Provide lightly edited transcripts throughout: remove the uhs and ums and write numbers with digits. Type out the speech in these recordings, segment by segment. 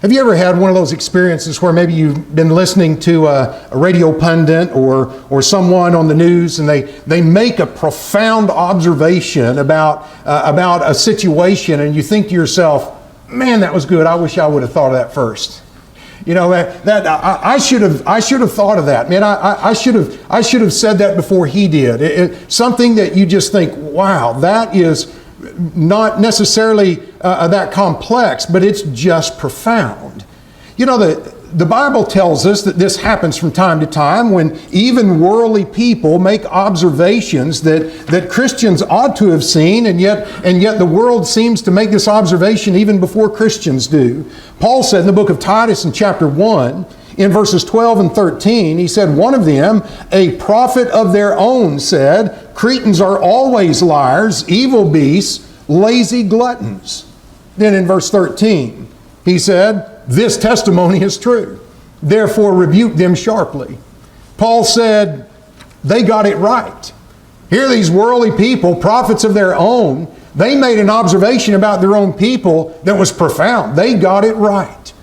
Have you ever had one of those experiences where maybe you've been listening to a radio pundit or someone on the news, and they make a profound observation about a situation, and you think to yourself, man, that was good. I wish I would have thought of that first. You know, I should have thought of that. Man, I should have said that before he did. Something that you just think, wow, that is not necessarily that complex, but it's just profound. You know, the Bible tells us that this happens from time to time when even worldly people make observations that Christians ought to have seen, and yet the world seems to make this observation even before Christians do. Paul said in the book of Titus in chapter 1, in verses 12 and 13, he said, one of them, a prophet of their own, said, Cretans are always liars, evil beasts, lazy gluttons. Then in verse 13, he said, this testimony is true. Therefore rebuke them sharply. Paul said, they got it right. Here are these worldly people, prophets of their own. They made an observation about their own people that was profound. They got it right.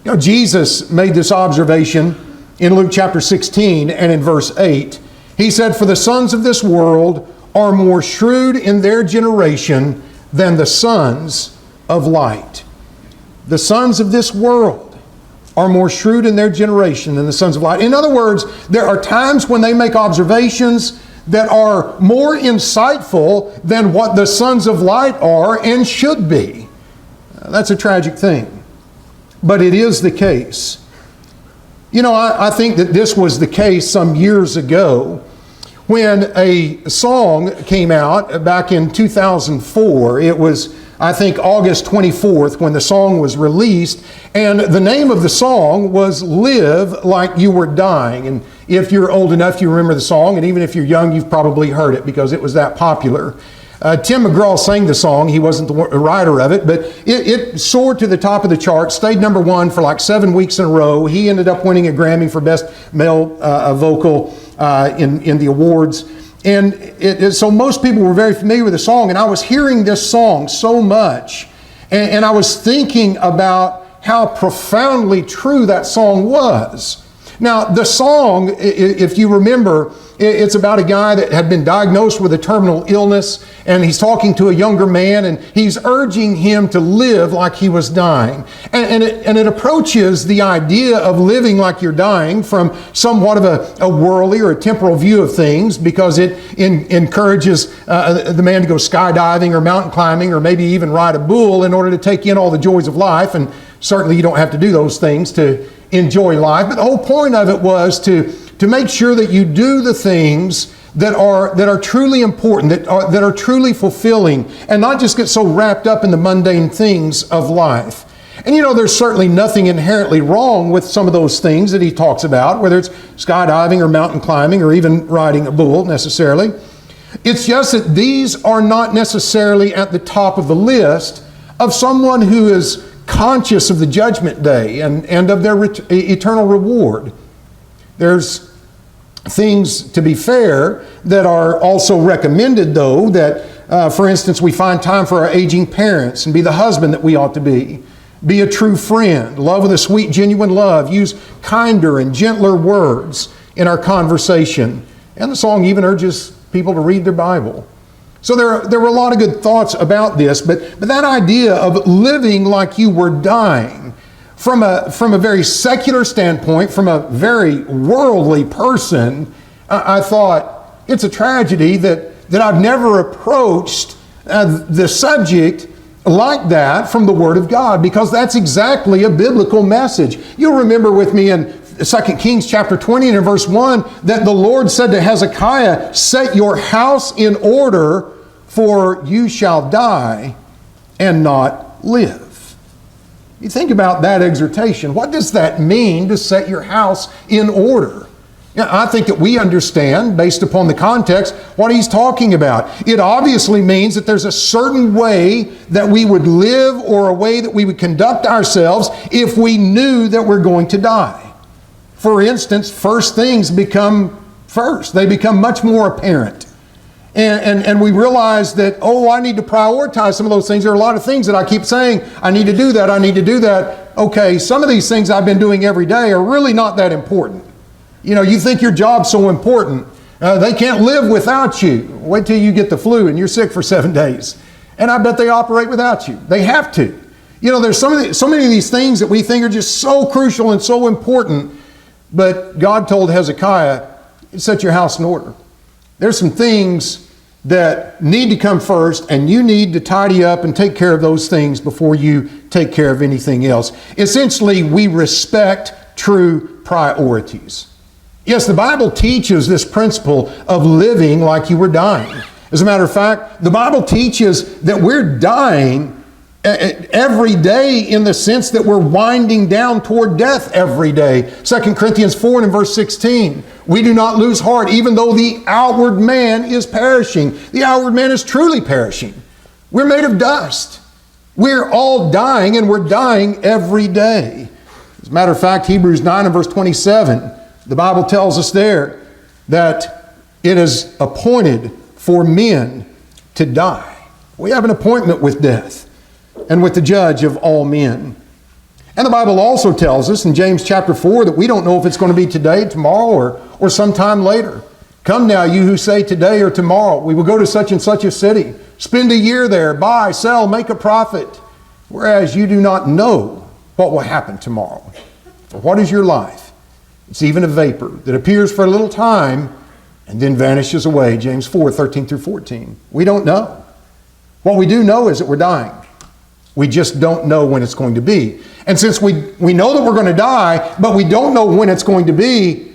You know, Jesus made this observation in Luke chapter 16 and in verse 8. He said, for the sons of this world are more shrewd in their generation than the sons of light. The sons of this world are more shrewd in their generation than the sons of light. In other words, there are times when they make observations that are more insightful than what the sons of light are and should be. That's a tragic thing. But it is the case. You know, I think that this was the case some years ago when a song came out back in 2004. It was, I think, August 24th when the song was released. And the name of the song was Live Like You Were Dying. And if you're old enough, you remember the song. And even if you're young, you've probably heard it because it was that popular. Tim McGraw sang the song. He wasn't the writer of it, but it soared to the top of the chart, stayed number one for like 7 weeks in a row. He ended up winning a Grammy for Best Male Vocal in the awards. And so most people were very familiar with the song, and I was hearing this song so much, and I was thinking about how profoundly true that song was. Now, the song, if you remember, it's about a guy that had been diagnosed with a terminal illness, and he's talking to a younger man, and he's urging him to live like he was dying. And it approaches the idea of living like you're dying from somewhat of a worldly or a temporal view of things, because it encourages the man to go skydiving or mountain climbing or maybe even ride a bull in order to take in all the joys of life. And certainly you don't have to do those things to enjoy life. But the whole point of it was to make sure that you do the things that are truly important, that are truly fulfilling, and not just get so wrapped up in the mundane things of life. And you know, there's certainly nothing inherently wrong with some of those things that he talks about, whether it's skydiving or mountain climbing or even riding a bull necessarily. It's just that these are not necessarily at the top of the list of someone who is conscious of the judgment day and of their eternal reward. There's things, to be fair, that are also recommended, though, that, for instance, we find time for our aging parents and be the husband that we ought to be a true friend, love with a sweet, genuine love, use kinder and gentler words in our conversation. And the song even urges people to read their Bible. So there were a lot of good thoughts about this, but that idea of living like you were dying, from a very secular standpoint, from a very worldly person, I thought it's a tragedy that I've never approached the subject like that from the Word of God, because that's exactly a biblical message. You'll remember with me in 2 Kings chapter 20 and in verse 1 that the Lord said to Hezekiah, set your house in order, for you shall die and not live. You think about that exhortation. What does that mean, to set your house in order? I think that we understand, based upon the context, what he's talking about. It obviously means that there's a certain way that we would live, or a way that we would conduct ourselves if we knew that we're going to die. For instance, first things become first. They become much more apparent. And we realize that, I need to prioritize some of those things. There are a lot of things that I keep saying, I need to do that, I need to do that. okay, some of these things I've been doing every day are really not that important. You know, you think your job's so important. They can't live without you. Wait till you get the flu and you're sick for 7 days. And I bet they operate without you. They have to. You know, there's so many of these things that we think are just so crucial and so important. But God told Hezekiah, set your house in order. There's some things that need to come first, and you need to tidy up and take care of those things before you take care of anything else. Essentially, we respect true priorities. Yes, the Bible teaches this principle of living like you were dying. As a matter of fact, the Bible teaches that we're dying every day in the sense that we're winding down toward death every day. 2 Corinthians 4 and verse 16. We do not lose heart, even though the outward man is perishing. The outward man is truly perishing. We're made of dust. We're all dying, and we're dying every day. As a matter of fact, Hebrews 9 and verse 27, the Bible tells us there that it is appointed for men to die. We have an appointment with death and with the judge of all men. And the Bible also tells us in James chapter 4 that we don't know if it's going to be today, tomorrow, or sometime later. Come now, you who say today or tomorrow, we will go to such and such a city, spend a year there, buy, sell, make a profit, whereas you do not know what will happen tomorrow. For what is your life? It's even a vapor that appears for a little time and then vanishes away. James 4, 13 through 14. We don't know. What we do know is that we're dying. We just don't know when it's going to be. And since we know that we're going to die, but we don't know when it's going to be,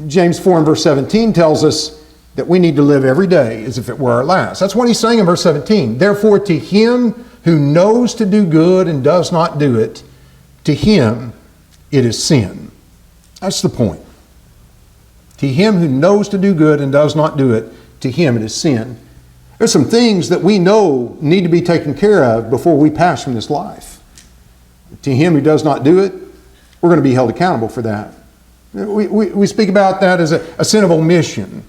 James 4 and verse 17 tells us that we need to live every day as if it were our last. That's what he's saying in verse 17. Therefore, to him who knows to do good and does not do it, to him it is sin. That's the point. To him who knows to do good and does not do it, to him it is sin. There's some things that we know need to be taken care of before we pass from this life. To him who does not do it, we're going to be held accountable for that. We speak about that as a sin of omission.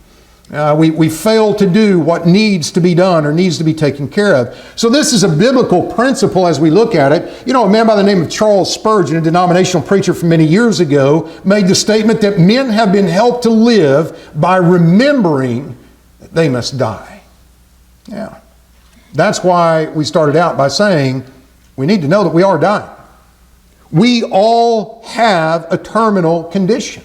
We fail to do what needs to be done or needs to be taken care of. So this is a biblical principle as we look at it. You know, a man by the name of Charles Spurgeon, a denominational preacher from many years ago, made the statement that men have been helped to live by remembering that they must die. Yeah. That's why we started out by saying we need to know that we are dying. We all have a terminal condition.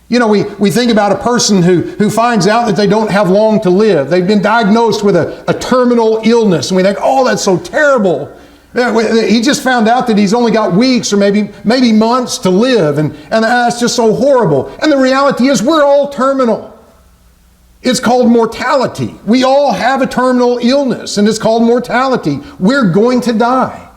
You know, we think about a person who finds out that they don't have long to live. They've been diagnosed with a terminal illness, and we think, oh, that's so terrible. He just found out that he's only got weeks or maybe months to live, and that's just so horrible. And the reality is we're all terminal. It's called mortality. We all have a terminal illness, and it's called mortality. We're going to die.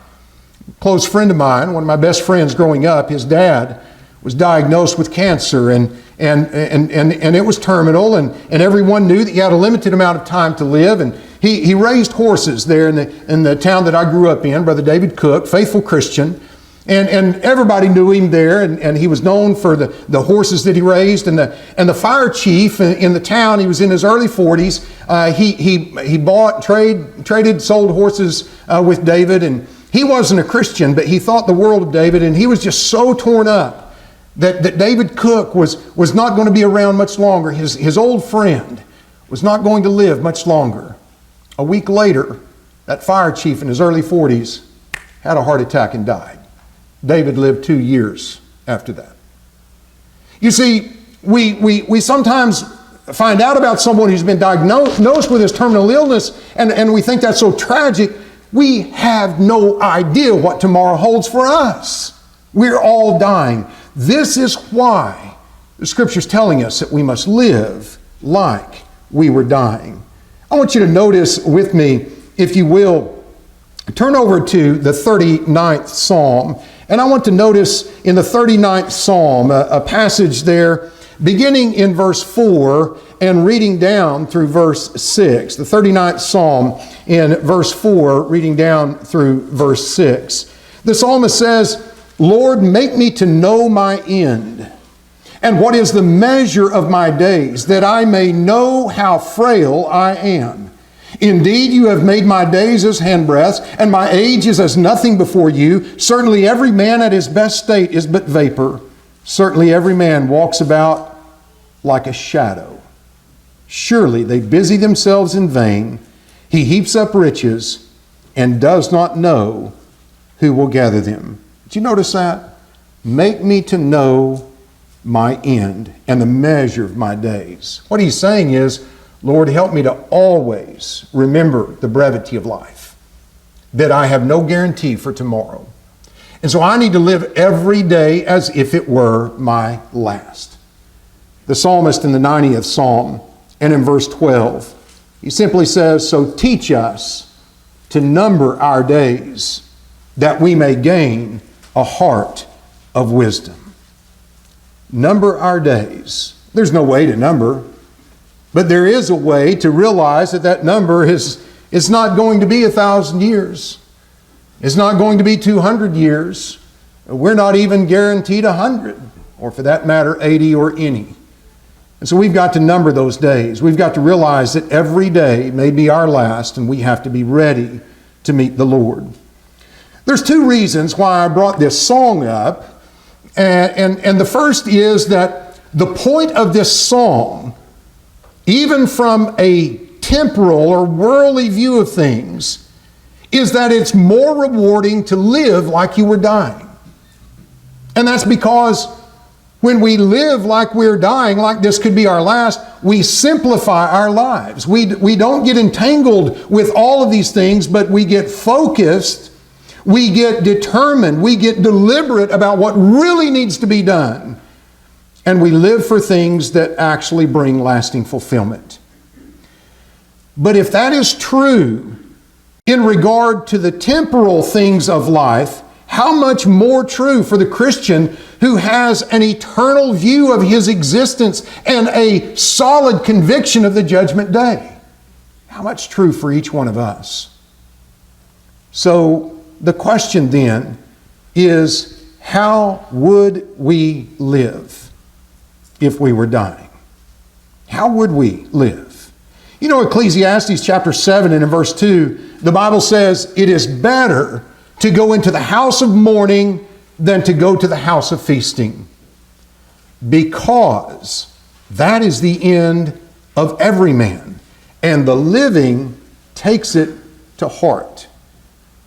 A close friend of mine, one of my best friends growing up, his dad was diagnosed with cancer, and it was terminal, and everyone knew that he had a limited amount of time to live. And he raised horses there in the town that I grew up in, Brother David Cook, faithful Christian. And everybody knew him there, and he was known for the horses that he raised. And the fire chief in the town, he was in his early 40s. He bought, traded, sold horses with David, and he wasn't a Christian, but he thought the world of David, and he was just so torn up that David Cook was not going to be around much longer. His old friend was not going to live much longer. A week later, that fire chief in his early 40s had a heart attack and died. David lived 2 years after that. You see, we sometimes find out about someone who's been diagnosed with this terminal illness, and we think that's so tragic. We have no idea what tomorrow holds for us. We're all dying. This is why the Scripture's telling us that we must live like we were dying. I want you to notice with me, if you will, turn over to the 39th Psalm. And I want to notice in the 39th Psalm a passage there beginning in verse 4 and reading down through verse 6. The 39th Psalm in verse 4 reading down through verse 6. The psalmist says, Lord, make me to know my end, and what is the measure of my days, that I may know how frail I am. Indeed, you have made my days as handbreadths, and my age is as nothing before you. Certainly every man at his best state is but vapor. Certainly every man walks about like a shadow. Surely they busy themselves in vain. He heaps up riches and does not know who will gather them. Did you notice that? Make me to know my end and the measure of my days. What he's saying is, Lord, help me to always remember the brevity of life, that I have no guarantee for tomorrow. And so I need to live every day as if it were my last. The psalmist in the 90th Psalm and in verse 12, he simply says, so teach us to number our days that we may gain a heart of wisdom. Number our days. There's no way to number, but there is a way to realize that that number is not going to be 1,000 years. It's not going to be 200 years. We're not even guaranteed 100, or for that matter, 80 or any. And so we've got to number those days. We've got to realize that every day may be our last, and we have to be ready to meet the Lord. There's two reasons why I brought this song up. And the first is that the point of this song, even from a temporal or worldly view of things, is that it's more rewarding to live like you were dying. And that's because when we live like we're dying, like this could be our last, we simplify our lives. We don't get entangled with all of these things, but we get focused, we get determined, we get deliberate about what really needs to be done. And we live for things that actually bring lasting fulfillment. But if that is true in regard to the temporal things of life, how much more true for the Christian who has an eternal view of his existence and a solid conviction of the judgment day? How much true for each one of us? So the question then is, how would we live if we were dying? How would we live? You know, Ecclesiastes chapter 7 and in verse 2, the Bible says, it is better to go into the house of mourning than to go to the house of feasting, because that is the end of every man, and the living takes it to heart.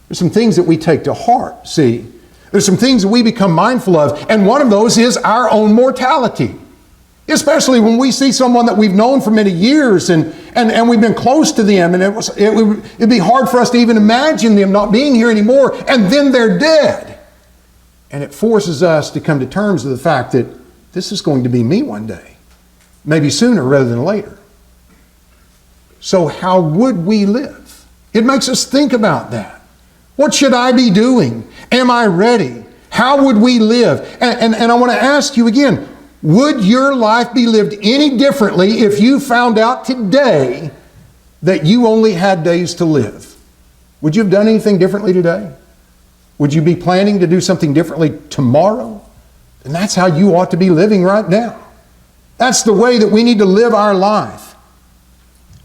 There's some things that we take to heart, see. There's some things that we become mindful of, and one of those is our own mortality. Especially when we see someone that we've known for many years and we've been close to them, and it'd be hard for us to even imagine them not being here anymore, and then they're dead. And it forces us to come to terms with the fact that this is going to be me one day, maybe sooner rather than later. So how would we live? It makes us think about that. What should I be doing? Am I ready? How would we live? And I want to ask you again, would your life be lived any differently if you found out today that you only had days to live? Would you have done anything differently today? Would you be planning to do something differently tomorrow? And that's how you ought to be living right now. That's the way that we need to live our life.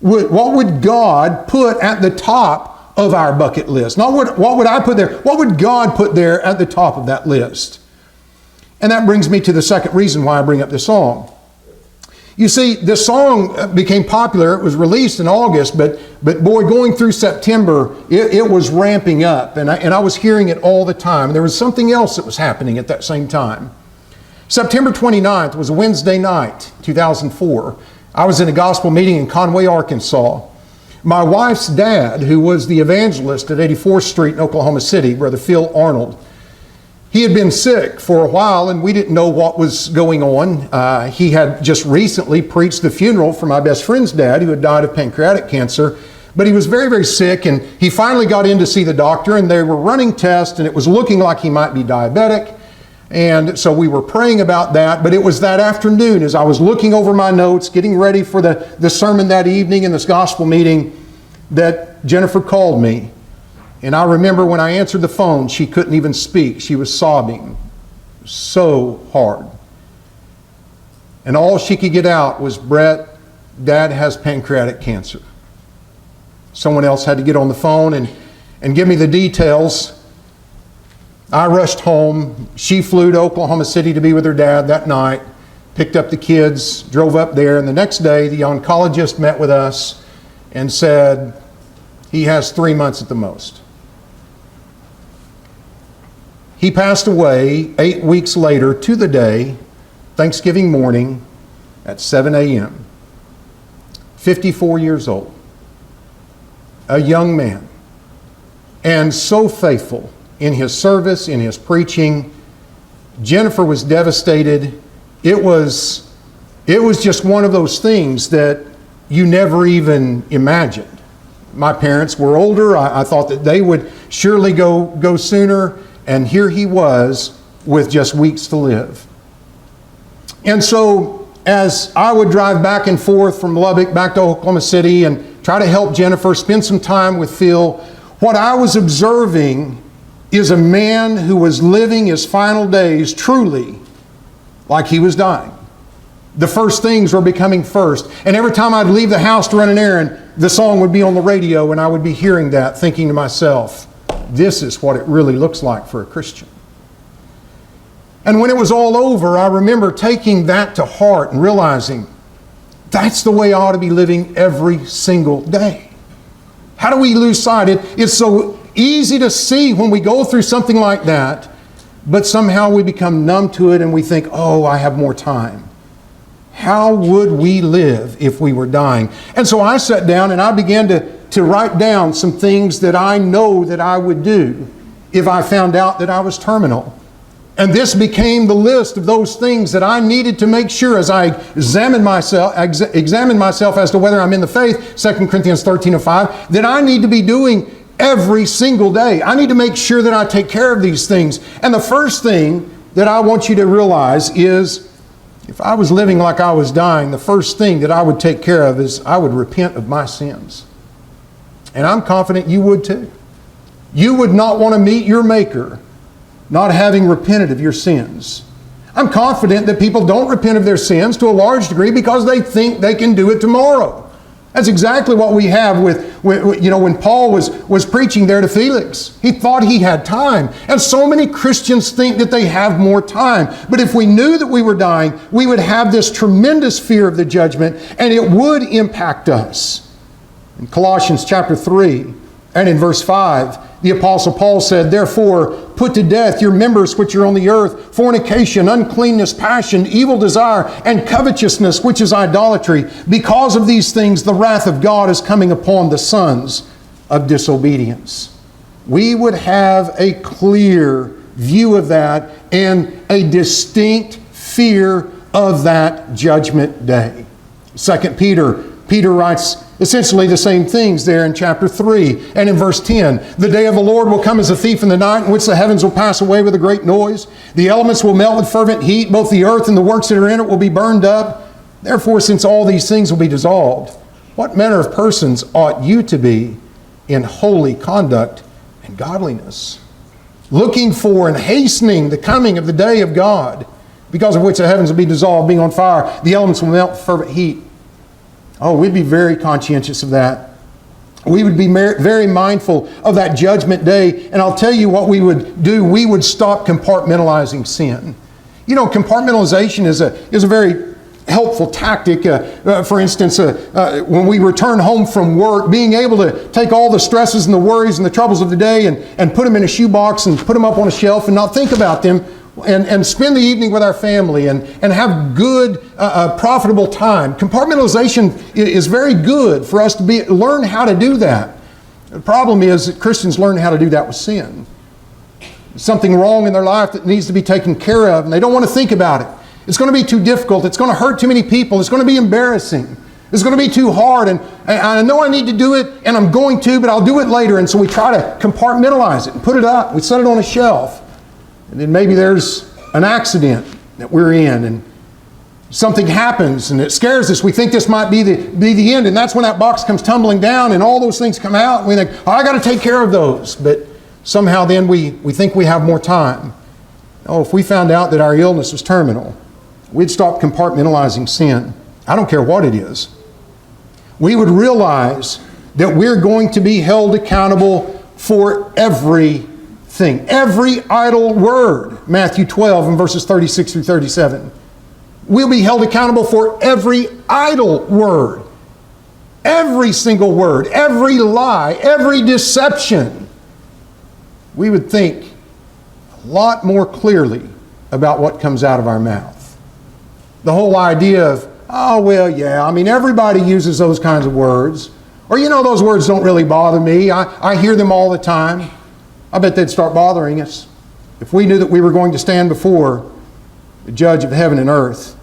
What would God put at the top of our bucket list? Not what would I put there? What would God put there at the top of that list? And that brings me to the second reason why I bring up this song. You see, this song became popular. It was released in August, but boy, going through September, it was ramping up. And I was hearing it all the time. There was something else that was happening at that same time. September 29th was a Wednesday night, 2004. I was in a gospel meeting in Conway, Arkansas. My wife's dad, who was the evangelist at 84th Street in Oklahoma City, Brother Phil Arnold, he had been sick for a while, and we didn't know what was going on. He had just recently preached the funeral for my best friend's dad, who had died of pancreatic cancer. But he was very, very sick, and he finally got in to see the doctor, and they were running tests, and it was looking like he might be diabetic. And so we were praying about that. But it was that afternoon, as I was looking over my notes, getting ready for the sermon that evening in this gospel meeting, that Jennifer called me. And I remember when I answered the phone, she couldn't even speak. She was sobbing so hard. And all she could get out was, Brett, Dad has pancreatic cancer. Someone else had to get on the phone and give me the details. I rushed home. She flew to Oklahoma City to be with her dad that night, picked up the kids, drove up there, and the next day the oncologist met with us and said, he has 3 months at the most. He passed away 8 weeks later to the day, Thanksgiving morning at 7 a.m. 54 years old. A young man. And so faithful in his service, in his preaching. Jennifer was devastated. It was just one of those things that you never even imagined. My parents were older. I thought that they would surely go sooner. And here he was with just weeks to live. And so as I would drive back and forth from Lubbock back to Oklahoma City and try to help Jennifer, spend some time with Phil, what I was observing is a man who was living his final days truly like he was dying. The first things were becoming first. And every time I'd leave the house to run an errand, the song would be on the radio and I would be hearing that, thinking to myself, this is what it really looks like for a Christian. And when it was all over, I remember taking that to heart and realizing that's the way I ought to be living every single day. How do we lose sight? It's so easy to see when we go through something like that, but somehow we become numb to it and we think, oh, I have more time. How would we live if we were dying? And so I sat down and I began to write down some things that I know that I would do if I found out that I was terminal. And this became the list of those things that I needed to make sure as I examined myself as to whether I'm in the faith, 2 Corinthians 13:5, that I need to be doing every single day. I need to make sure that I take care of these things. And the first thing that I want you to realize is, if I was living like I was dying, the first thing that I would take care of is I would repent of my sins. And I'm confident you would too. You would not want to meet your Maker not having repented of your sins. I'm confident that people don't repent of their sins to a large degree because they think they can do it tomorrow. That's exactly what we have with when Paul was preaching there to Felix. He thought he had time. And so many Christians think that they have more time. But if we knew that we were dying, we would have this tremendous fear of the judgment, and it would impact us. In Colossians chapter 3 and in verse 5, the Apostle Paul said, "Therefore, put to death your members which are on the earth, fornication, uncleanness, passion, evil desire, and covetousness, which is idolatry. Because of these things, the wrath of God is coming upon the sons of disobedience." We would have a clear view of that and a distinct fear of that judgment day. 2 Peter writes essentially the same things there in chapter 3 and in verse 10. "The day of the Lord will come as a thief in the night, in which the heavens will pass away with a great noise. The elements will melt with fervent heat. Both the earth and the works that are in it will be burned up. Therefore, since all these things will be dissolved, what manner of persons ought you to be in holy conduct and godliness, looking for and hastening the coming of the day of God, because of which the heavens will be dissolved, being on fire. The elements will melt with fervent heat." Oh, we'd be very conscientious of that. We would be very mindful of that judgment day. And I'll tell you what we would do. We would stop compartmentalizing sin. You know, compartmentalization is a very helpful tactic. For instance, when we return home from work, being able to take all the stresses and the worries and the troubles of the day and put them in a shoebox and put them up on a shelf and not think about them. And spend the evening with our family and have good, profitable time. Compartmentalization is very good for us to learn how to do that. The problem is that Christians learn how to do that with sin. There's something wrong in their life that needs to be taken care of, and they don't want to think about it. It's going to be too difficult. It's going to hurt too many people. It's going to be embarrassing. It's going to be too hard, and I know I need to do it, and I'm going to, but I'll do it later. And so we try to compartmentalize it and put it up. We set it on a shelf. And then maybe there's an accident that we're in and something happens and it scares us. We think this might be the end, and that's when that box comes tumbling down and all those things come out and we think, oh, I got to take care of those. But somehow then we think we have more time. Oh, if we found out that our illness was terminal, we'd stop compartmentalizing sin. I don't care what it is. We would realize that we're going to be held accountable for everything. Every idle word. Matthew 12 and verses 36 through 37. We'll be held accountable for every idle word. Every single word, every lie, every deception. We would think a lot more clearly about what comes out of our mouth. The whole idea of, oh, well, yeah, I mean, everybody uses those kinds of words. Or, you know, those words don't really bother me. I hear them all the time. I bet they'd start bothering us if we knew that we were going to stand before the judge of heaven and earth.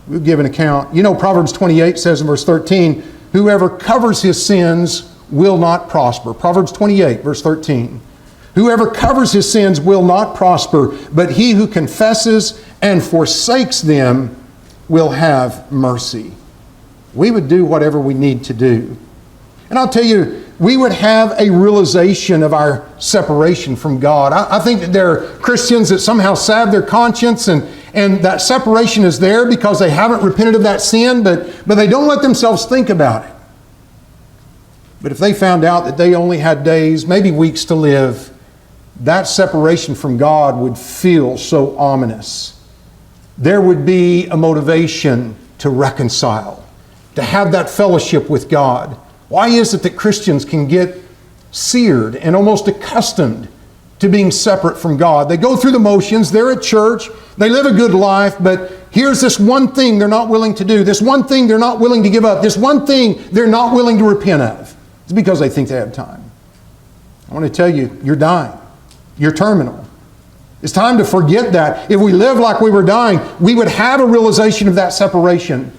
We'll give an account. You know, Proverbs 28 says in verse 13, whoever covers his sins will not prosper. Proverbs 28, verse 13. Whoever covers his sins will not prosper, but he who confesses and forsakes them will have mercy. We would do whatever we need to do. And I'll tell you, we would have a realization of our separation from God. I think that there are Christians that somehow salve their conscience and that separation is there because they haven't repented of that sin, but they don't let themselves think about it. But if they found out that they only had days, maybe weeks to live, that separation from God would feel so ominous. There would be a motivation to reconcile, to have that fellowship with God. Why is it that Christians can get seared and almost accustomed to being separate from God? They go through the motions, they're at church, they live a good life, but here's this one thing they're not willing to do, this one thing they're not willing to give up, this one thing they're not willing to repent of. It's because they think they have time. I want to tell you, you're dying. You're terminal. It's time to forget that. If we live like we were dying, we would have a realization of that separation.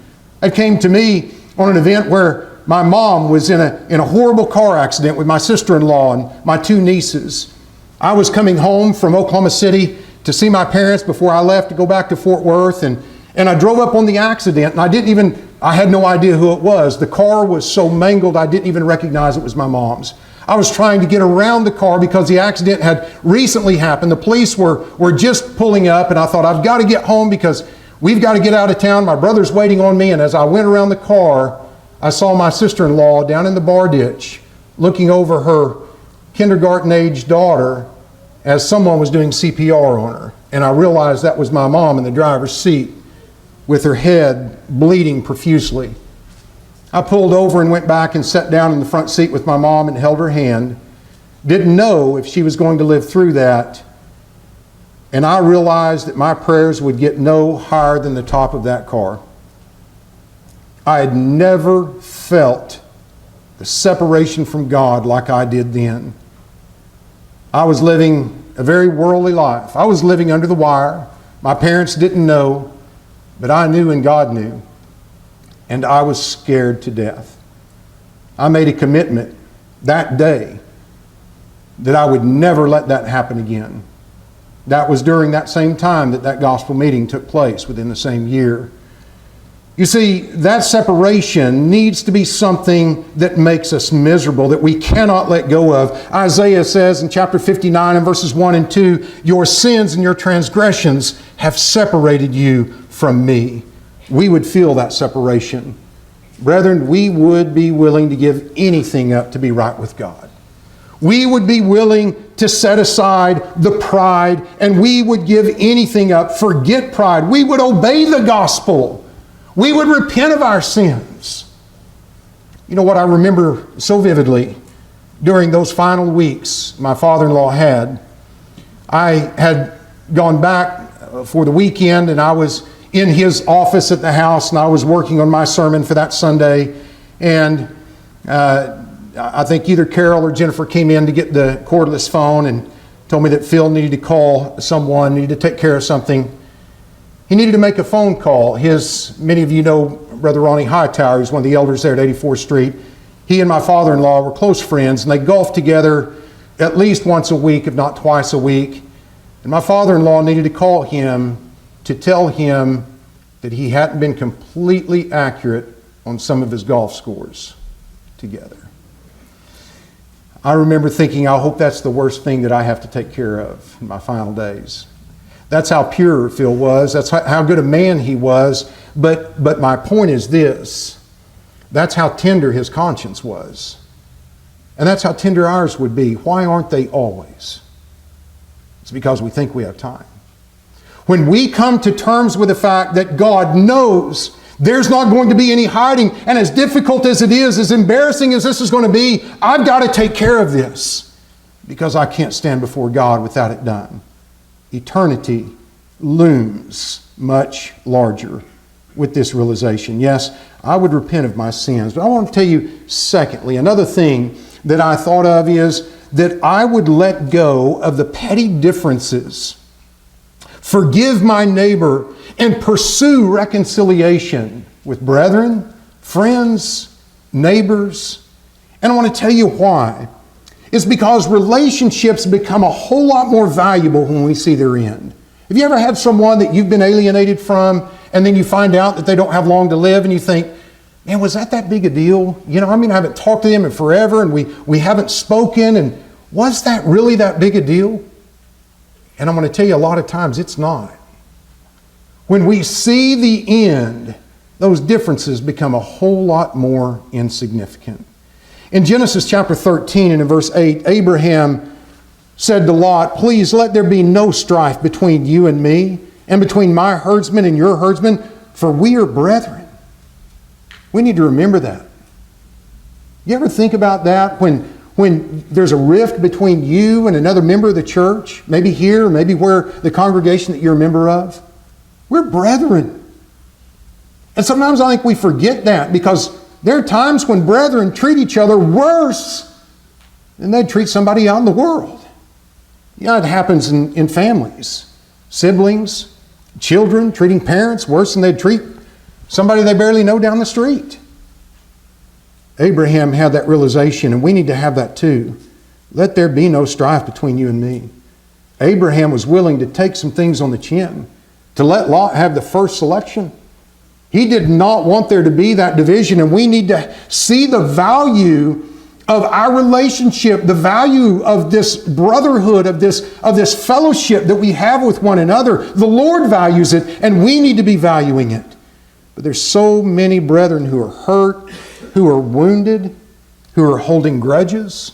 It came to me on an event where my mom was in a horrible car accident with my sister-in-law and my two nieces. I was coming home from Oklahoma City to see my parents before I left to go back to Fort Worth, and I drove up on the accident, and I had no idea who it was. The car was so mangled I didn't even recognize it was my mom's. I was trying to get around the car because the accident had recently happened. The police were just pulling up, and I thought, I've got to get home because we've got to get out of town. My brother's waiting on me. And as I went around the car, I saw my sister-in-law down in the bar ditch looking over her kindergarten-age daughter as someone was doing CPR on her. And I realized that was my mom in the driver's seat with her head bleeding profusely. I pulled over and went back and sat down in the front seat with my mom and held her hand. Didn't know if she was going to live through that. And I realized that my prayers would get no higher than the top of that car. I had never felt the separation from God like I did then. I was living a very worldly life. I was living under the wire. My parents didn't know, but I knew and God knew. And I was scared to death. I made a commitment that day that I would never let that happen again. That was during that same time that gospel meeting took place, within the same year. You see, that separation needs to be something that makes us miserable, that we cannot let go of. Isaiah says in chapter 59 and verses 1 and 2, your sins and your transgressions have separated you from me. We would feel that separation. Brethren, we would be willing to give anything up to be right with God. We would be willing to set aside the pride, and we would give anything up. Forget pride. We would obey the gospel. We would repent of our sins. You know what I remember so vividly during those final weeks my father-in-law had? I had gone back for the weekend, and I was in his office at the house, and I was working on my sermon for that Sunday. And I think either Carol or Jennifer came in to get the cordless phone and told me that Phil needed to call someone, needed to take care of something. He needed to make a phone call. Many of you know Brother Ronnie Hightower, who's one of the elders there at 84th Street. He and my father-in-law were close friends, and they golfed together at least once a week, if not twice a week. And my father-in-law needed to call him to tell him that he hadn't been completely accurate on some of his golf scores together. I remember thinking, I hope that's the worst thing that I have to take care of in my final days. That's how pure Phil was. That's how good a man he was. But my point is this. That's how tender his conscience was. And that's how tender ours would be. Why aren't they always? It's because we think we have time. When we come to terms with the fact that God knows there's not going to be any hiding, and as difficult as it is, as embarrassing as this is going to be, I've got to take care of this because I can't stand before God without it done. Eternity looms much larger with this realization. Yes, I would repent of my sins. But I want to tell you, secondly, another thing that I thought of is that I would let go of the petty differences, forgive my neighbor, and pursue reconciliation with brethren, friends, neighbors. And I want to tell you why. It's because relationships become a whole lot more valuable when we see their end. Have you ever had someone that you've been alienated from, and then you find out that they don't have long to live, and you think, man, was that big a deal? I haven't talked to them in forever, and we haven't spoken, and was that really that big a deal? And I'm going to tell you, a lot of times it's not. When we see the end, those differences become a whole lot more insignificant. In Genesis chapter 13 and in verse 8, Abraham said to Lot, "Please let there be no strife between you and me, and between my herdsmen and your herdsmen, for we are brethren." We need to remember that. You ever think about that when there's a rift between you and another member of the church, maybe here, maybe where the congregation that you're a member of? We're brethren. And sometimes I think we forget that because there are times when brethren treat each other worse than they'd treat somebody out in the world. It happens in families. Siblings, children treating parents worse than they'd treat somebody they barely know down the street. Abraham had that realization, and we need to have that too. Let there be no strife between you and me. Abraham was willing to take some things on the chin, to let Lot have the first selection. He did not want there to be that division, and we need to see the value of our relationship, the value of this brotherhood, of this fellowship that we have with one another. The Lord values it, and we need to be valuing it. But there's so many brethren who are hurt, who are wounded, who are holding grudges.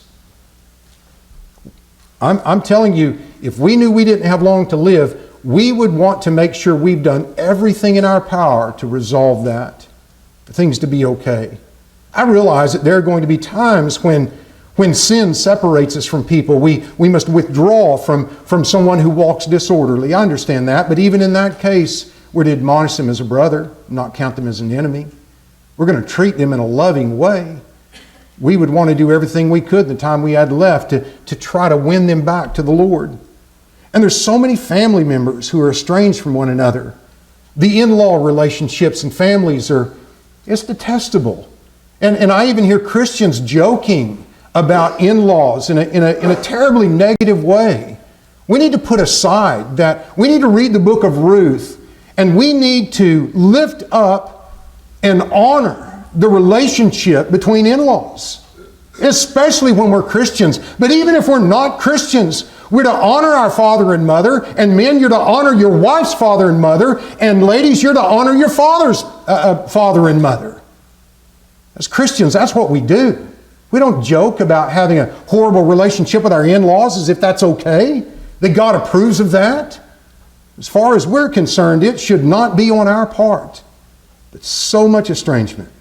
I'm telling you, if we knew we didn't have long to live, we would want to make sure we've done everything in our power to resolve that, for things to be okay. I realize that there are going to be times when sin separates us from people. We must withdraw from someone who walks disorderly. I understand that, but even in that case, we're to admonish them as a brother, not count them as an enemy. We're going to treat them in a loving way. We would want to do everything we could in the time we had left to try to win them back to the Lord. And there's so many family members who are estranged from one another. The in-law relationships and families it's detestable. And I even hear Christians joking about in-laws in a terribly negative way. We need to put aside that. We need to read the book of Ruth, and we need to lift up and honor the relationship between in-laws, especially when we're Christians. But even if we're not Christians, we're to honor our father and mother, and men, you're to honor your wife's father and mother, and ladies, you're to honor your father's father and mother. As Christians, that's what we do. We don't joke about having a horrible relationship with our in-laws as if that's okay, that God approves of that. As far as we're concerned, it should not be on our part. But so much estrangement,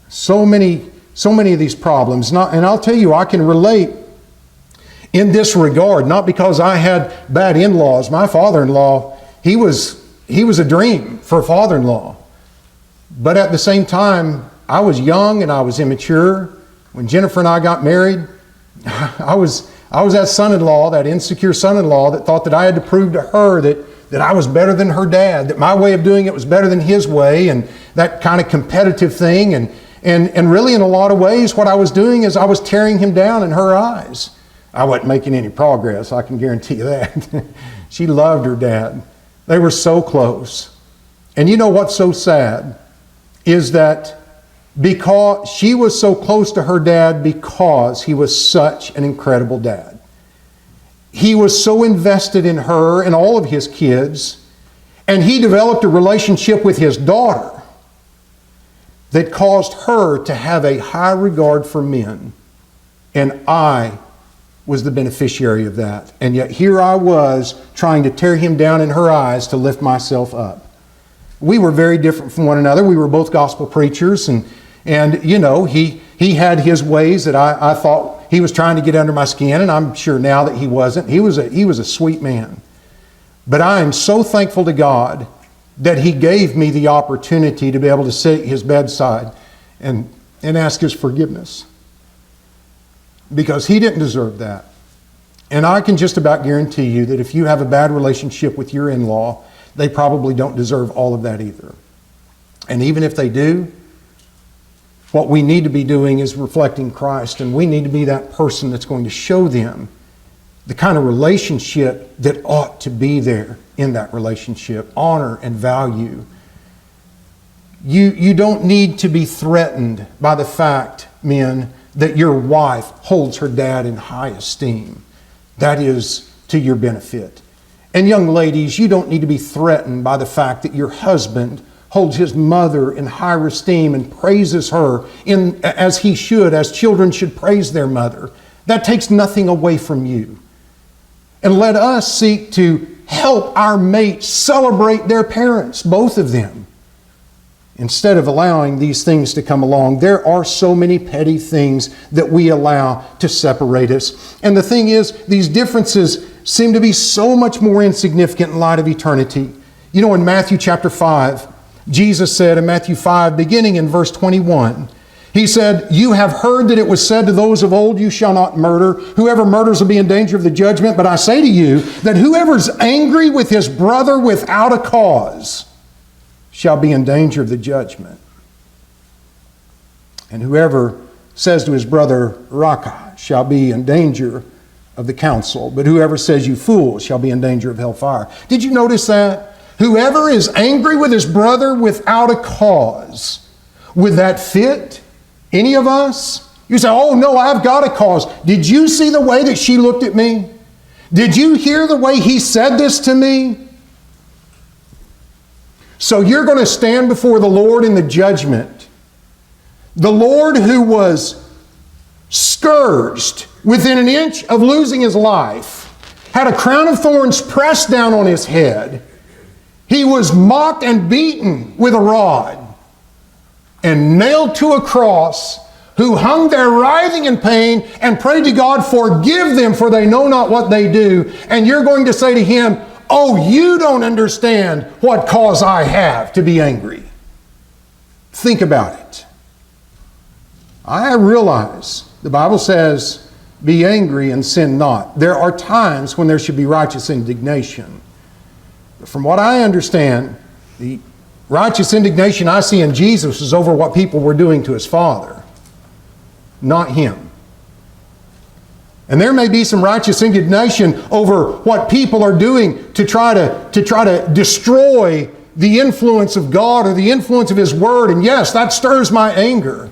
so many of these problems. And I'll tell you, I can relate in this regard, not because I had bad in-laws. My father-in-law, he was a dream for a father-in-law. But at the same time, I was young and I was immature. When Jennifer and I got married, I was that son-in-law, that insecure son-in-law that thought that I had to prove to her that I was better than her dad, that my way of doing it was better than his way, and that kind of competitive thing. And really, in a lot of ways, what I was doing is I was tearing him down in her eyes. I wasn't making any progress, I can guarantee you that. She loved her dad. They were so close. And you know what's so sad is that because she was so close to her dad because he was such an incredible dad. He was so invested in her and all of his kids, and he developed a relationship with his daughter that caused her to have a high regard for men And I was the beneficiary of that. And yet here I was trying to tear him down in her eyes to lift myself up. We were very different from one another. We were both gospel preachers, and you know, he had his ways that I thought he was trying to get under my skin, and I'm sure now that he wasn't. He was a sweet man. But I am so thankful to God that he gave me the opportunity to be able to sit at his bedside and ask his forgiveness. Because he didn't deserve that. And I can just about guarantee you that if you have a bad relationship with your in-law, they probably don't deserve all of that either. And even if they do, what we need to be doing is reflecting Christ, and we need to be that person that's going to show them the kind of relationship that ought to be there in that relationship, honor and value. You don't need to be threatened by the fact, men, that your wife holds her dad in high esteem. That is to your benefit. And young ladies, you don't need to be threatened by the fact that your husband holds his mother in high esteem and praises her as he should, as children should praise their mother. That takes nothing away from you. And let us seek to help our mates celebrate their parents, both of them, instead of allowing these things to come along. There are so many petty things that we allow to separate us. And the thing is, these differences seem to be so much more insignificant in light of eternity. You know, in Matthew chapter 5, Jesus said in Matthew 5, beginning in verse 21, he said, "You have heard that it was said to those of old, you shall not murder. Whoever murders will be in danger of the judgment. But I say to you that whoever is angry with his brother without a cause shall be in danger of the judgment. And whoever says to his brother, Raka, shall be in danger of the council. But whoever says, you fool, shall be in danger of hellfire." Did you notice that? Whoever is angry with his brother without a cause. Would that fit any of us? You say, oh no, I've got a cause. Did you see the way that she looked at me? Did you hear the way he said this to me? So you're going to stand before the Lord in the judgment. The Lord who was scourged within an inch of losing his life, had a crown of thorns pressed down on his head. He was mocked and beaten with a rod and nailed to a cross, who hung there writhing in pain and prayed to God, forgive them, for they know not what they do. And you're going to say to him, oh, you don't understand what cause I have to be angry. Think about it. I realize the Bible says, be angry and sin not. There are times when there should be righteous indignation. But from what I understand, the righteous indignation I see in Jesus is over what people were doing to his Father, not him. And there may be some righteous indignation over what people are doing to try to destroy the influence of God or the influence of his word. And yes, that stirs my anger.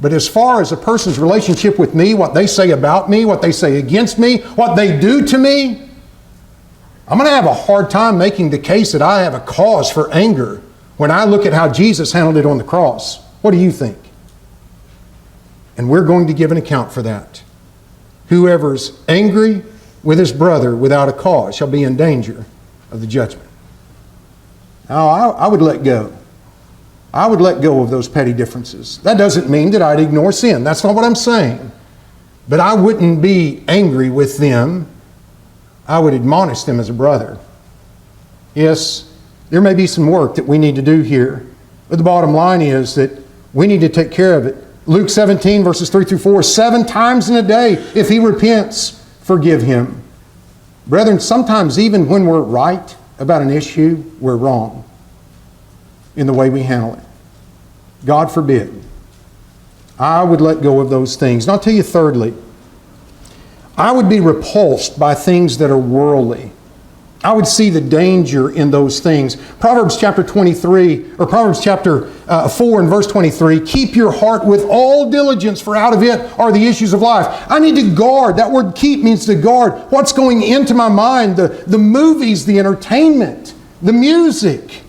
But as far as a person's relationship with me, what they say about me, what they say against me, what they do to me, I'm going to have a hard time making the case that I have a cause for anger when I look at how Jesus handled it on the cross. What do you think? And we're going to give an account for that. Whoever's angry with his brother without a cause shall be in danger of the judgment. Now, I would let go. I would let go of those petty differences. That doesn't mean that I'd ignore sin. That's not what I'm saying. But I wouldn't be angry with them. I would admonish them as a brother. Yes, there may be some work that we need to do here. But the bottom line is that we need to take care of it. Luke 17, verses 3 through 4, 7 times in a day, if he repents, forgive him. Brethren, sometimes even when we're right about an issue, we're wrong in the way we handle it. God forbid. I would let go of those things. And I'll tell you thirdly, I would be repulsed by things that are worldly. I would see the danger in those things. Proverbs chapter 23, or Proverbs chapter 4 and verse 23, keep your heart with all diligence, for out of it are the issues of life. I need to guard. That word keep means to guard. What's going into my mind? The movies, the entertainment, the music,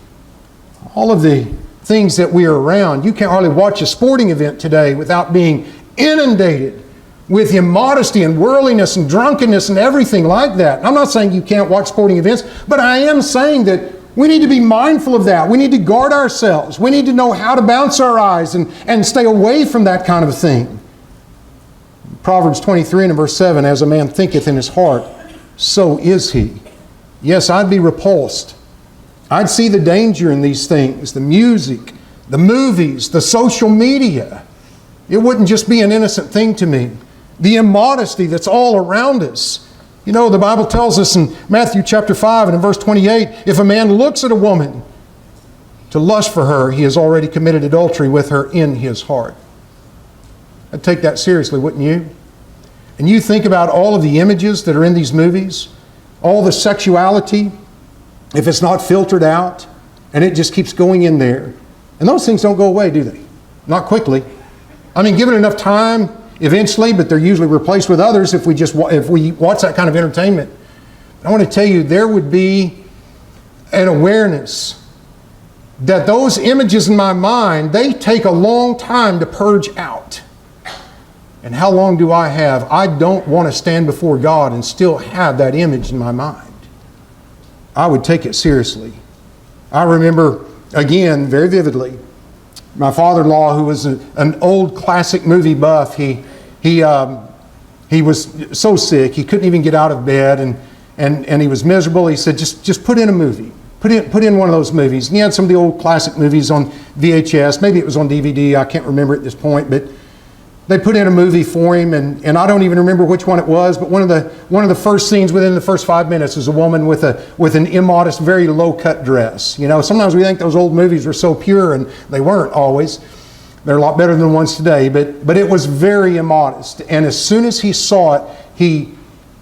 all of the things that we are around. You can't hardly watch a sporting event today without being inundated with immodesty and worldliness and drunkenness and everything like that. I'm not saying you can't watch sporting events, but I am saying that we need to be mindful of that. We need to guard ourselves. We need to know how to bounce our eyes and stay away from that kind of thing. Proverbs 23 and verse 7, as a man thinketh in his heart, so is he. Yes, I'd be repulsed. I'd see the danger in these things, the music, the movies, the social media. It wouldn't just be an innocent thing to me. The immodesty that's all around us. You know, the Bible tells us in Matthew chapter 5 and in verse 28, if a man looks at a woman to lust for her, he has already committed adultery with her in his heart. I'd take that seriously, wouldn't you? And you think about all of the images that are in these movies, all the sexuality, if it's not filtered out, and it just keeps going in there. And those things don't go away, do they? Not quickly. I mean, given enough time, eventually, but they're usually replaced with others if we watch that kind of entertainment. I want to tell you, there would be an awareness that those images in my mind, they take a long time to purge out. And how long do I have? I don't want to stand before God and still have that image in my mind. I would take it seriously. I remember, again, very vividly, my father-in-law, who was an old classic movie buff, he was so sick he couldn't even get out of bed, and he was miserable. He said, just put in a movie. Put in one of those movies. And he had some of the old classic movies on VHS. Maybe it was on DVD. I can't remember at this point, but they put in a movie for him, and I don't even remember which one it was, but one of the first scenes within the first 5 minutes is a woman with an immodest, very low-cut dress. You know, sometimes we think those old movies were so pure, and they weren't always. They're a lot better than the ones today, but it was very immodest. And as soon as he saw it, he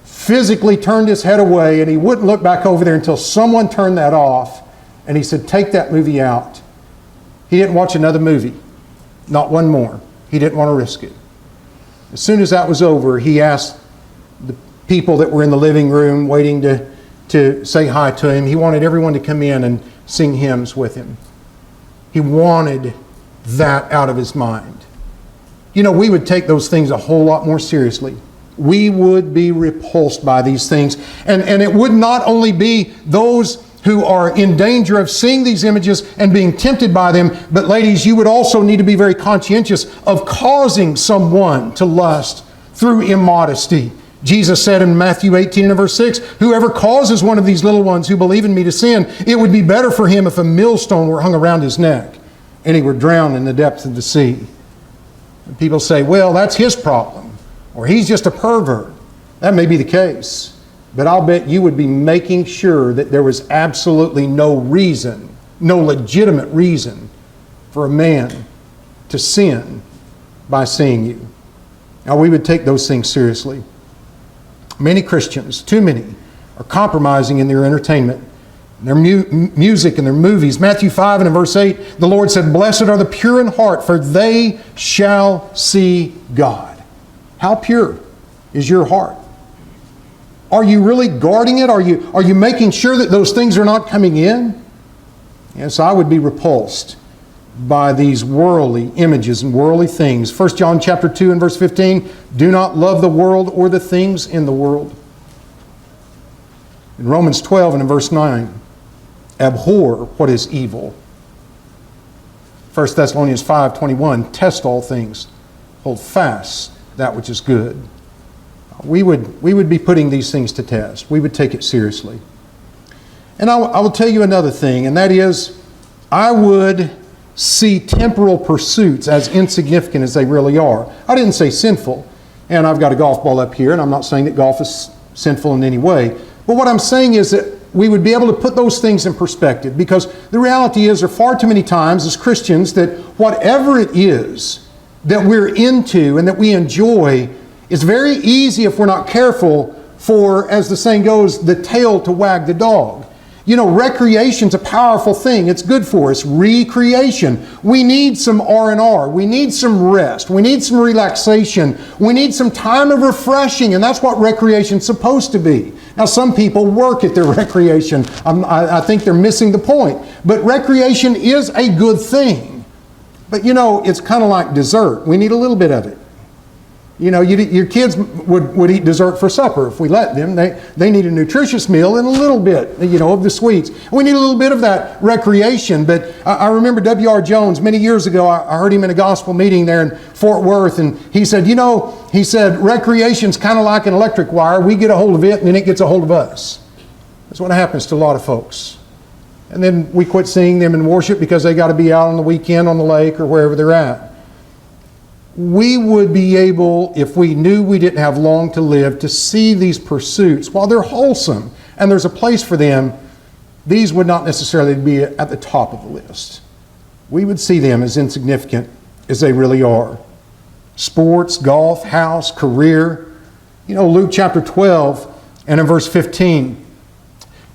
physically turned his head away, and he wouldn't look back over there until someone turned that off, and he said, take that movie out. He didn't watch another movie, not one more. He didn't want to risk it. As soon as that was over, he asked the people that were in the living room waiting to say hi to him. He wanted everyone to come in and sing hymns with him. He wanted that out of his mind. You know, we would take those things a whole lot more seriously. We would be repulsed by these things. And it would not only be those who are in danger of seeing these images and being tempted by them, but ladies, you would also need to be very conscientious of causing someone to lust through immodesty. Jesus said in Matthew 18 and verse 6, whoever causes one of these little ones who believe in me to sin, it would be better for him if a millstone were hung around his neck and he were drowned in the depths of the sea. And people say, well, that's his problem, or he's just a pervert. That may be the case. But I'll bet you would be making sure that there was absolutely no reason, no legitimate reason for a man to sin by seeing you. Now, we would take those things seriously. Many Christians, too many, are compromising in their entertainment, their music and their movies. Matthew 5 and in verse 8, the Lord said, blessed are the pure in heart, for they shall see God. How pure is your heart? Are you really guarding it? Are you making sure that those things are not coming in? Yes, I would be repulsed by these worldly images and worldly things. 1 John chapter 2 and verse 15, do not love the world or the things in the world. In Romans 12 and in verse 9, abhor what is evil. 1 Thessalonians 5:21, test all things, hold fast that which is good. We would be putting these things to test. We would take it seriously. And I will tell you another thing, and that is, I would see temporal pursuits as insignificant as they really are. I didn't say sinful, and I've got a golf ball up here, and I'm not saying that golf is sinful in any way. But what I'm saying is that we would be able to put those things in perspective, because the reality is there are far too many times as Christians that whatever it is that we're into and that we enjoy, it's very easy, if we're not careful, for, as the saying goes, the tail to wag the dog. You know, recreation's a powerful thing. It's good for us. Recreation. We need some R&R. We need some rest. We need some relaxation. We need some time of refreshing, and that's what recreation's supposed to be. Now, some people work at their recreation. I think they're missing the point. But recreation is a good thing. But you know, it's kind of like dessert. We need a little bit of it. You know, your kids would eat dessert for supper if we let them. They need a nutritious meal and a little bit, you know, of the sweets. We need a little bit of that recreation. But I remember W.R. Jones many years ago. I heard him in a gospel meeting there in Fort Worth, and he said, you know, he said, recreation's kind of like an electric wire. We get a hold of it, and then it gets a hold of us. That's what happens to a lot of folks. And then we quit seeing them in worship because they got to be out on the weekend on the lake or wherever they're at. We would be able, if we knew we didn't have long to live, to see these pursuits, while they're wholesome and there's a place for them, these would not necessarily be at the top of the list. We would see them as insignificant as they really are. Sports, golf, house, career. You know, Luke chapter 12 and in verse 15,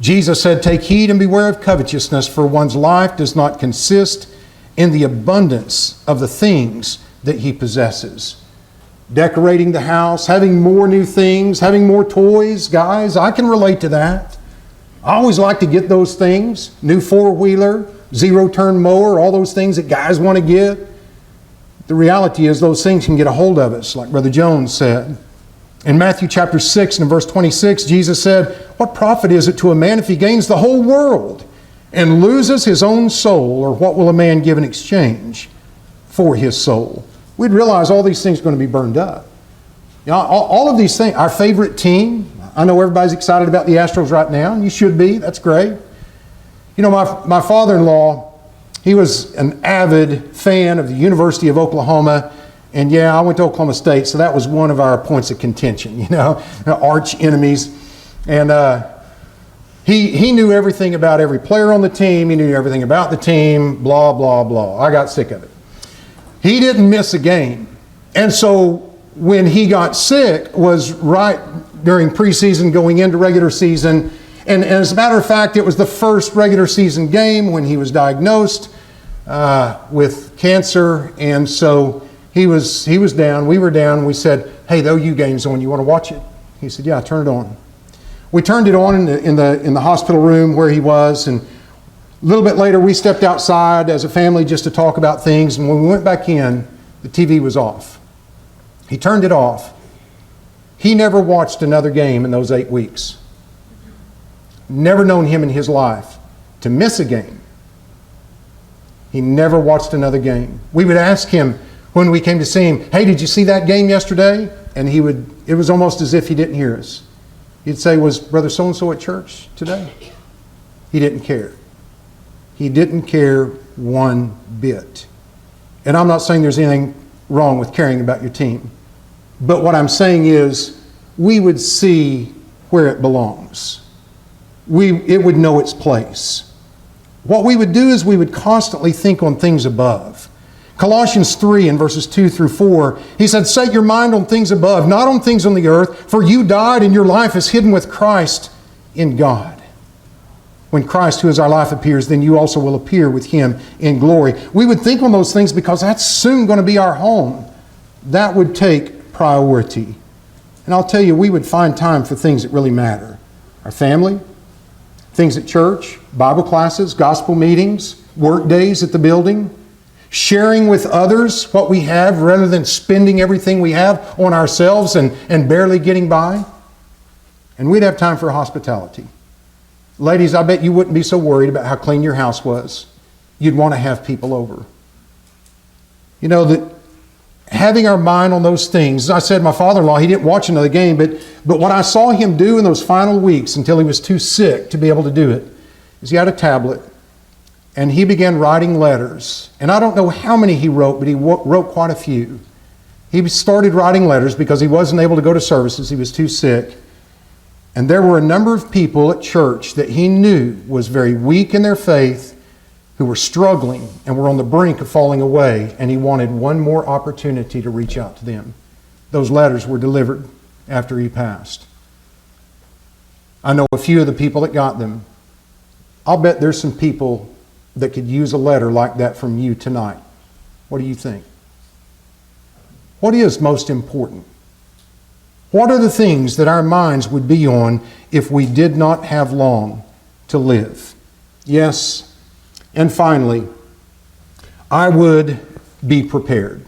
Jesus said, "Take heed and beware of covetousness, for one's life does not consist in the abundance of the things that he possesses." Decorating the house, having more new things, having more toys. Guys, I can relate to that. I always like to get those things. New four-wheeler, zero-turn mower, all those things that guys want to get. The reality is those things can get a hold of us, like Brother Jones said. In Matthew chapter 6 and verse 26, Jesus said, "What profit is it to a man if he gains the whole world and loses his own soul? Or what will a man give in exchange for his soul?" We'd realize all these things are going to be burned up. You know, all of these things, our favorite team, I know everybody's excited about the Astros right now, and you should be, that's great. You know, my father-in-law, he was an avid fan of the University of Oklahoma, and yeah, I went to Oklahoma State, so that was one of our points of contention, you know, arch enemies. And he knew everything about every player on the team, he knew everything about the team, blah, blah, blah. I got sick of it. He didn't miss a game. And so when he got sick was right during preseason going into regular season. And as a matter of fact, it was the first regular season game when he was diagnosed with cancer. And so he was down, we were down. We said, "Hey, the OU game's on, you want to watch it?" He said, "Yeah, turn it on." We turned it on in the hospital room where he was, and a little bit later, we stepped outside as a family just to talk about things, and when we went back in, the TV was off. He turned it off. He never watched another game in those 8 weeks. Never known him in his life to miss a game. He never watched another game. We would ask him when we came to see him, "Hey, did you see that game yesterday?" And it was almost as if he didn't hear us. He'd say, "Was Brother so-and-so at church today?" He didn't care. He didn't care one bit. And I'm not saying there's anything wrong with caring about your team. But what I'm saying is we would see where it belongs. It would know its place. What we would do is we would constantly think on things above. Colossians 3 in verses 2 through 4, he said, "Set your mind on things above, not on things on the earth, for you died and your life is hidden with Christ in God. When Christ, who is our life, appears, then you also will appear with him in glory." We would think on those things because that's soon going to be our home. That would take priority. And I'll tell you, we would find time for things that really matter. Our family, things at church, Bible classes, gospel meetings, work days at the building, sharing with others what we have rather than spending everything we have on ourselves and barely getting by. And we'd have time for hospitality. Ladies, I bet you wouldn't be so worried about how clean your house was. You'd want to have people over. You know, that having our mind on those things. As I said, my father-in-law, he didn't watch another game, but what I saw him do in those final weeks until he was too sick to be able to do it, is he had a tablet and he began writing letters. And I don't know how many he wrote, but he wrote quite a few. He started writing letters because he wasn't able to go to services. He was too sick. And there were a number of people at church that he knew was very weak in their faith, who were struggling and were on the brink of falling away, and he wanted one more opportunity to reach out to them. Those letters were delivered after he passed. I know a few of the people that got them. I'll bet there's some people that could use a letter like that from you tonight. What do you think? What is most important? What are the things that our minds would be on if we did not have long to live? Yes, and finally, I would be prepared.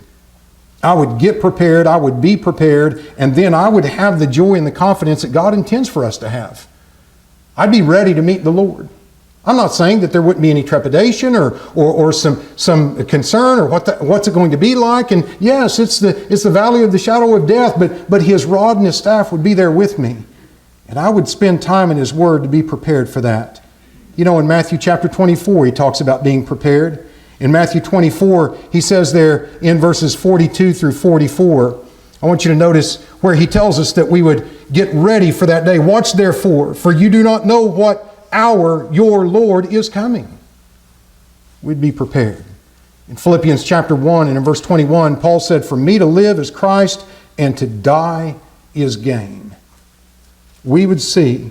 I would get prepared, I would be prepared, and then I would have the joy and the confidence that God intends for us to have. I'd be ready to meet the Lord. I'm not saying that there wouldn't be any trepidation or some concern or what's it going to be like. And yes, it's the valley of the shadow of death, but His rod and His staff would be there with me. And I would spend time in His Word to be prepared for that. You know, in Matthew chapter 24, He talks about being prepared. In Matthew 24, He says there in verses 42 through 44, I want you to notice where He tells us that we would get ready for that day. Watch therefore, for you do not know what hour your Lord is coming. We'd be prepared. In Philippians chapter 1 and in verse 21, Paul said, for me to live is Christ, and to die is gain. We would see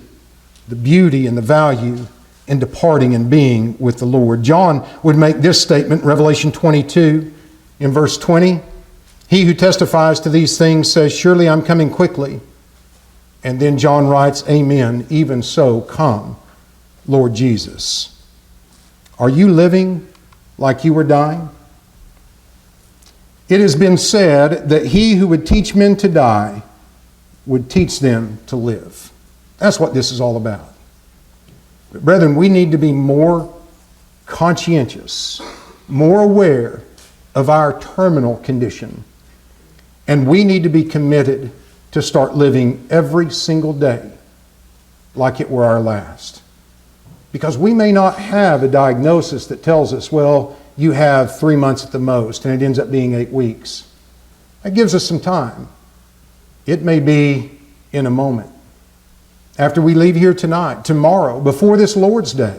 the beauty and the value in departing and being with the Lord. John would make this statement, Revelation 22, in verse 20. He who testifies to these things says, surely I'm coming quickly. And then John writes, amen, even so come, Lord Jesus. Are you living like you were dying? It has been said that he who would teach men to die would teach them to live. That's what this is all about. But brethren, we need to be more conscientious, more aware of our terminal condition. And we need to be committed to start living every single day like it were our last. Because we may not have a diagnosis that tells us, well, you have 3 months at the most, and it ends up being 8 weeks. That gives us some time. It may be in a moment. After we leave here tonight, tomorrow, before this Lord's Day.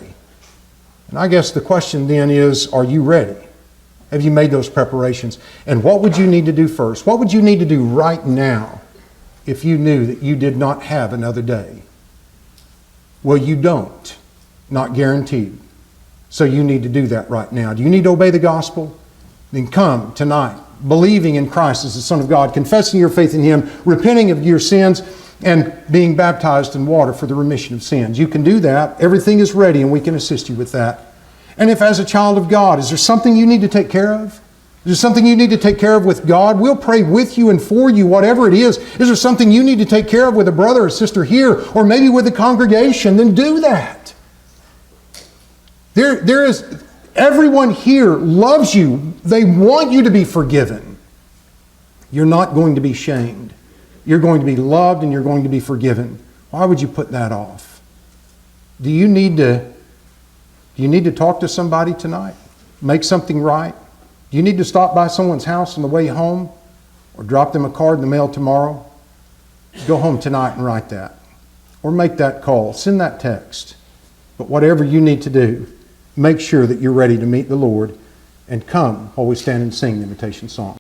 And I guess the question then is, are you ready? Have you made those preparations? And what would you need to do first? What would you need to do right now if you knew that you did not have another day? Well, you don't. Not guaranteed. So you need to do that right now. Do you need to obey the gospel? Then come tonight, believing in Christ as the Son of God, confessing your faith in Him, repenting of your sins, and being baptized in water for the remission of sins. You can do that. Everything is ready, and we can assist you with that. And if as a child of God, is there something you need to take care of? Is there something you need to take care of with God? We'll pray with you and for you, whatever it is. Is there something you need to take care of with a brother or sister here, or maybe with the congregation? Then do that. There is, everyone here loves you. They want you to be forgiven. You're not going to be shamed. You're going to be loved and you're going to be forgiven. Why would you put that off? Do you need to talk to somebody tonight? Make something right? Do you need to stop by someone's house on the way home? Or drop them a card in the mail tomorrow? Go home tonight and write that. Or make that call. Send that text. But whatever you need to do, make sure that you're ready to meet the Lord and come while we stand and sing the invitation song.